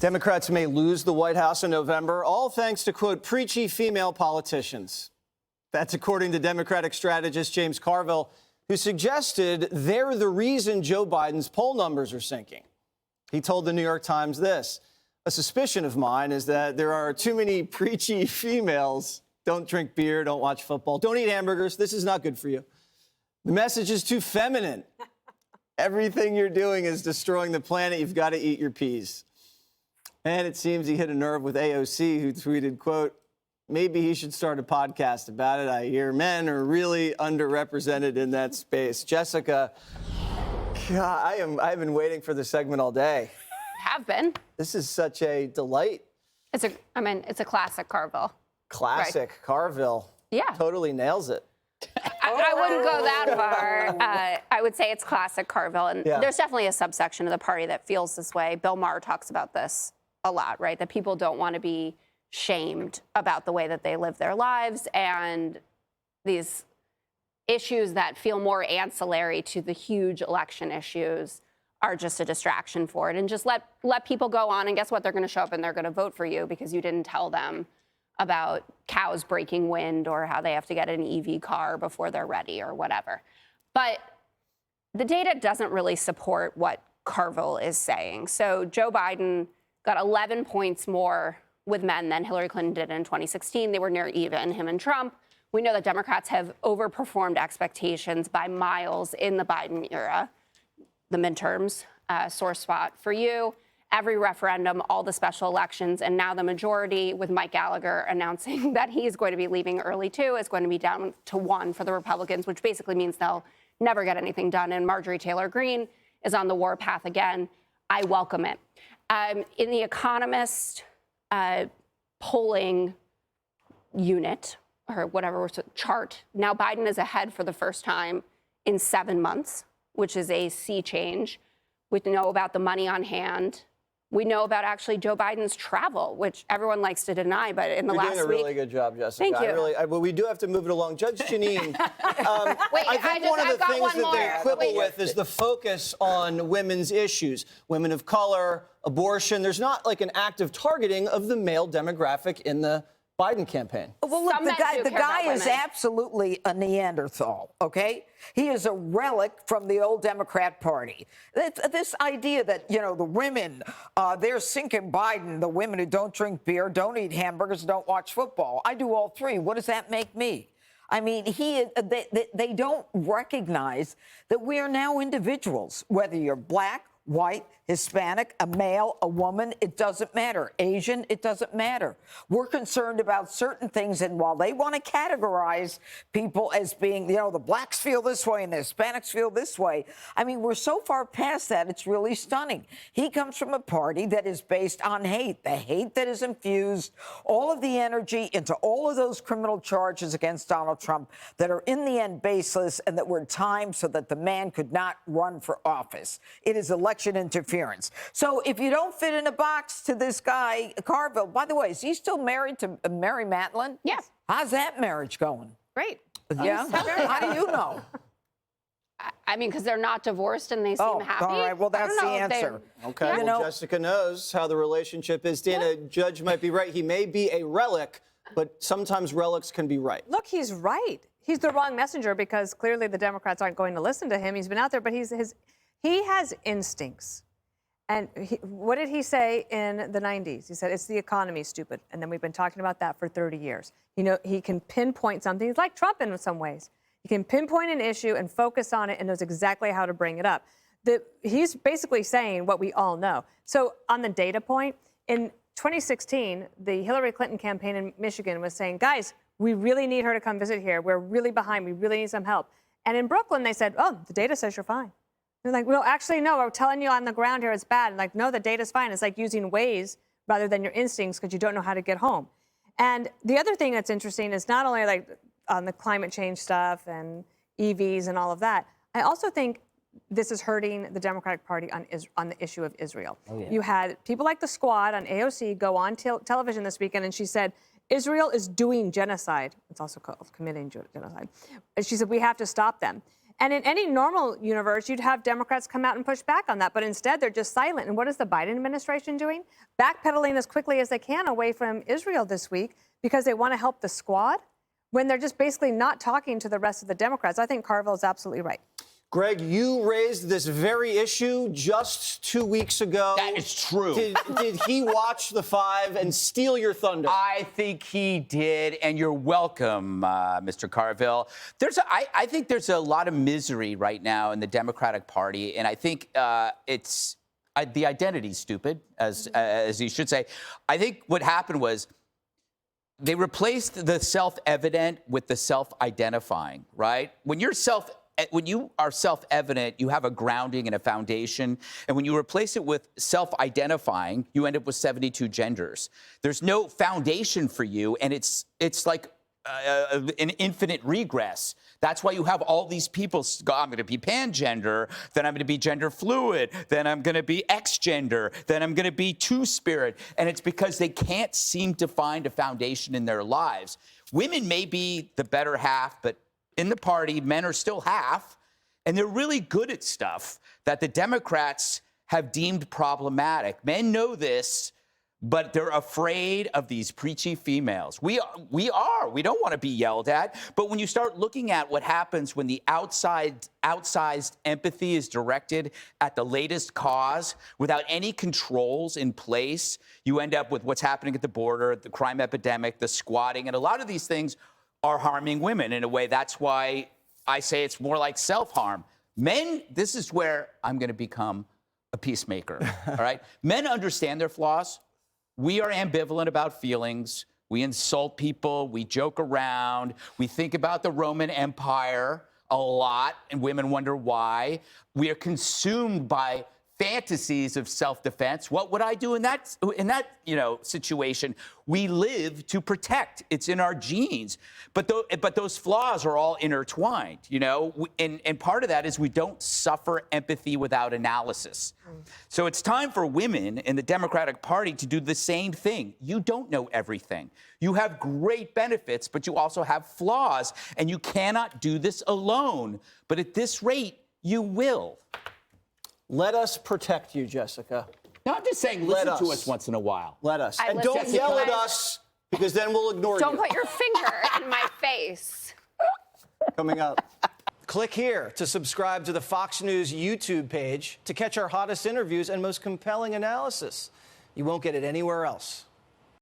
Democrats may lose the White House in November, all thanks to, quote, preachy female politicians. That's according to Democratic strategist James Carville, who suggested they're the reason Joe Biden's poll numbers are sinking. He told the New York Times this: a suspicion of mine is that there are too many preachy females. Don't drink beer, don't watch football, don't eat hamburgers. This is not good for you. The message is too feminine. Everything you're doing is destroying the planet. You've got to eat your peas. And it seems he hit a nerve with AOC, who tweeted, quote, maybe he should start a podcast about it. I hear men are really underrepresented in that space. Jessica, God, I've been waiting for this segment all day. Have been. This is such a delight. It's a classic Carville. Classic right. Carville. Yeah. Totally nails it. I wouldn't go that far. I would say it's classic Carville. And there's definitely a subsection of the party that feels this way. Bill Maher talks about this a lot, right? That people don't want to be shamed about the way that they live their lives, and these issues that feel more ancillary to the huge election issues are just a distraction for it. And just let people go on, and guess what? They're going to show up and they're going to vote for you because you didn't tell them about cows breaking wind or how they have to get an EV car before they're ready or whatever. But the data doesn't really support what Carville is saying. So Joe Biden got 11 points more with men than Hillary Clinton did in 2016. They were near even, him and Trump. We know that Democrats have overperformed expectations by miles in the Biden era. The midterms, sore spot for you. Every referendum, all the special elections, and now the majority, with Mike Gallagher announcing that he's going to be leaving early too, is going to be down to 1 for the Republicans, which basically means they'll never get anything done. And Marjorie Taylor Greene is on the warpath again. I welcome it. In the Economist polling unit, or whatever chart, now Biden is ahead for the first time in 7 months, which is a sea change. We know about the money on hand. We know about actually Joe Biden's travel, which everyone likes to deny, but in the last week... You're doing a really good job, Jessica. Thank you. Well, we do have to move it along. Judge Janine, Wait, I think one of the things that they quibble with is the focus on women's issues. Women of color, abortion. There's not like an active targeting of the male demographic in the Biden campaign. Well, look, the guy is absolutely a Neanderthal, okay? He is a relic from the old Democrat Party. This idea that, you know, the women, they're sinking Biden, the women who don't drink beer, don't eat hamburgers, don't watch football. I do all three. What does that make me? I mean, they don't recognize that we are now individuals, whether you're black, white, Hispanic, a male, a woman, it doesn't matter. Asian, it doesn't matter. We're concerned about certain things, and while they want to categorize people as being, you know, the blacks feel this way and the Hispanics feel this way, I mean, we're so far past that, it's really stunning. He comes from a party that is based on hate, the hate that is infused all of the energy into all of those criminal charges against Donald Trump that are in the end baseless and that were timed so that the man could not run for office. It is election interference. So if you don't fit in a box to this guy, Carville, by the way, is he still married to Mary Matlin? Yes. How's that marriage going? Great. Yeah? How do you know? I mean, because they're not divorced and they seem happy. All right. Well, that's the answer. Okay. Yeah. Well, Jessica knows how the relationship is. Dana, Judge might be right. He may be a relic, but sometimes relics can be right. Look, he's right. He's the wrong messenger because clearly the Democrats aren't going to listen to him. He's been out there, but he has instincts. And what did he say in the 90s? He said, it's the economy, stupid. And then we've been talking about that for 30 years. You know, he can pinpoint something. He's like Trump in some ways. He can pinpoint an issue and focus on it and knows exactly how to bring it up. He's basically saying what we all know. So on the data point, in 2016, the Hillary Clinton campaign in Michigan was saying, guys, we really need her to come visit here. We're really behind. We really need some help. And in Brooklyn, they said, oh, the data says you're fine. They're like, well, actually, no, we're telling you on the ground here it's bad. And like, no, the data's fine. It's like using Waze rather than your instincts because you don't know how to get home. And the other thing that's interesting is not only like on the climate change stuff and EVs and all of that, I also think this is hurting the Democratic Party on the issue of Israel. Oh, yeah. You had people like the Squad on AOC go on television this weekend, and she said, Israel is doing genocide. It's also called committing genocide. And she said, we have to stop them. And in any normal universe, you'd have Democrats come out and push back on that. But instead, they're just silent. And what is the Biden administration doing? Backpedaling as quickly as they can away from Israel this week because they want to help the squad when they're just basically not talking to the rest of the Democrats. I think Carville is absolutely right. Greg, you raised this very issue just 2 weeks ago. That is true. Did he watch The Five and steal your thunder? I think he did, and you're welcome, Mr. Carville. I think there's a lot of misery right now in the Democratic Party, and I think the identity's stupid, as you should say. I think what happened was they replaced the self-evident with the self-identifying, right? When you are self-evident, you have a grounding and a foundation. And when you replace it with self-identifying, you end up with 72 genders. There's no foundation for you, and it's like an infinite regress. That's why you have all these people go, I'm going to be pangender, then I'm going to be gender fluid, then I'm going to be X-gender, then I'm going to be two-spirit. And it's because they can't seem to find a foundation in their lives. Women may be the better half, but in the party, men are still half, and they're really good at stuff that the Democrats have deemed problematic. Men know this, but they're afraid of these preachy females. We don't want to be yelled at. But when you start looking at what happens when the outsized empathy is directed at the latest cause without any controls in place, you end up with what's happening at the border, the crime epidemic, the squatting, and a lot of these things are harming women in a way. That's why I say it's more like self-harm. Men, this is where I'm going to become a peacemaker, all right? Men understand their flaws. We are ambivalent about feelings. We insult people. We joke around. We think about the Roman Empire a lot, and women wonder why. We are consumed by fantasies of self-defense. What would I do in that situation? We live to protect. It's in our genes. But those flaws are all intertwined, and part of that is we don't suffer empathy without analysis. So it's time for women in the Democratic Party to do the same thing. You don't know everything. You have great benefits, but you also have flaws, and you cannot do this alone. But at this rate, you will. Let us protect you, Jessica. No, I'm just saying, listen to us once in a while. Let us. And don't yell at us, because then we'll ignore you. Don't put your finger in my face. Coming up. Click here to subscribe to the Fox News YouTube page to catch our hottest interviews and most compelling analysis. You won't get it anywhere else.